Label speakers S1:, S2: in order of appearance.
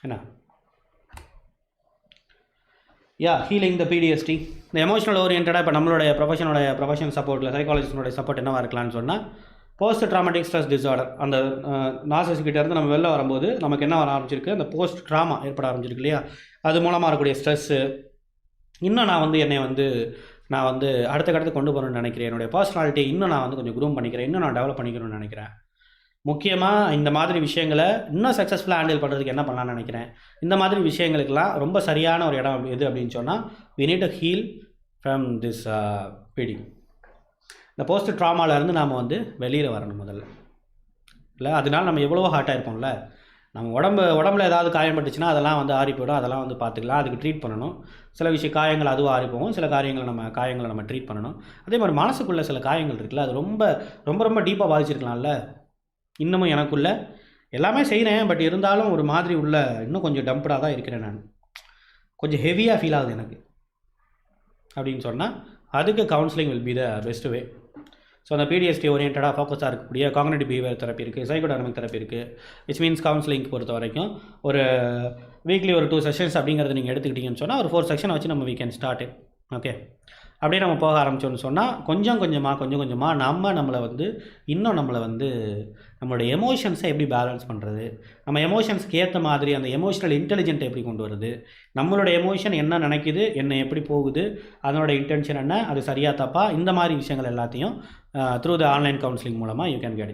S1: என்ன ஹீலிங் த பிடிஎஸ்டி. இந்த எமோஷனல் ஓரியன்டாக இப்போ நம்மளுடைய ப்ரொஃபஷன் சப்போர்ட்டில் சைக்காலஜிஸ்டனுடைய சப்போர்ட் என்னவாக இருக்கலாம்னு சொன்னால், போஸ்ட் ட்ராமாட்டிக் ஸ்ட்ரெஸ் டிஸார்டர், அந்த நார்சிசிஸ்ட்கிட்டேருந்து நம்ம வெளில வரும்போது நமக்கு என்ன வர ஆரம்பிச்சிருக்கு, அந்த போஸ்ட் ட்ராமா ஏற்பட ஆரம்பிச்சிருக்கு இல்லையா, அது மூலமாக இருக்கக்கூடிய ஸ்ட்ரெஸ்ஸு. இன்னும் நான் வந்து அடுத்த கொண்டு போகணும்னு நினைக்கிறேன். என்னுடைய பர்சனாலிட்டியை இன்னும் நான் கொஞ்சம் க்ரூம் பண்ணிக்கிறேன், இன்னும் நான் டெவலப் பண்ணிக்கணும்னு நினைக்கிறேன். முக்கியமாக இந்த மாதிரி விஷயங்களை இன்னும் சக்ஸஸ்ஃபுல்லாக ஹேண்டில் பண்ணுறதுக்கு என்ன பண்ணலான்னு நினைக்கிறேன். இந்த மாதிரி விஷயங்களுக்கெல்லாம் ரொம்ப சரியான ஒரு இடம் எது அப்படின்னு சொன்னால், we need to heal from this PD. இந்த போஸ்ட் ட்ராமாவிலேருந்து நாம் வெளியில் வரணும் முதல்ல இல்லை. அதனால நம்ம எவ்வளோ ஹார்ட்டாக இருப்போம்ல, நம்ம உடம்புல ஏதாவது காயம் பட்டுச்சுன்னா அதெல்லாம் ஆறி போய்டும், அதெல்லாம் பார்த்துக்கலாம், அதுக்கு ட்ரீட் பண்ணணும். சில காயங்கள் அதுவும் ஆறி போகும், சில காயங்களை நம்ம ட்ரீட் பண்ணணும். அதே மாதிரி மனசுக்குள்ளே சில காயங்கள் இருக்குல்ல, அது ரொம்ப ரொம்ப ரொம்ப டீப்பாக பாதிச்சிருக்கலாம்ல. இன்னமும் எனக்குள்ளே எல்லாமே செய்கிறேன், பட் இருந்தாலும் ஒரு மாதிரி உள்ள இன்னும் கொஞ்சம் டம்ப்டாக தான் இருக்கிறேன், நான் கொஞ்சம் ஹெவியாக ஃபீல் ஆகுது எனக்கு அப்படின்னு சொன்னால், அதுக்கு counselling will be the best way. So அந்த பிடிஎஸ்டி ஓரியன்டாக ஃபோக்கஸாக இருக்கக்கூடிய காக்னிட்டிவ் பிஹேவியர் தெரப்பி இருக்குது, சைக்கோடைனமிக் தெரப்பி இருக்குது. விச் மீன்ஸ் கவுன்சிலிங் பொறுத்த வரைக்கும் ஒரு வீக்லி ஒரு 2 செஷன்ஸ் அப்படிங்கிறது நீங்கள் எடுத்துக்கிட்டீங்கன்னு சொன்னால், ஒரு 4 செக்ஷனை வச்சு நம்ம we can start it. Okay, அப்படியே நம்ம போக ஆரம்பித்தோன்னு சொன்னால் கொஞ்சம் கொஞ்சமாக நம்மளோட எமோஷன்ஸை எப்படி பேலன்ஸ் பண்ணுறது, நம்ம எமோஷன்ஸ்க்கு ஏற்ற மாதிரி அந்த எமோஷனல் இன்டெலிஜென்ட்டை எப்படி கொண்டு வருது, நம்மளோட எமோஷன் என்ன நினைக்குது, என்ன எப்படி போகுது, அதனோட இன்டென்ஷன் என்ன, அது சரியாக தப்பா, இந்த மாதிரி விஷயங்கள் எல்லாத்தையும் த்ரூ த ஆன்லைன் கவுன்சிலிங் மூலமாக யூ கேன் கெட் இட்.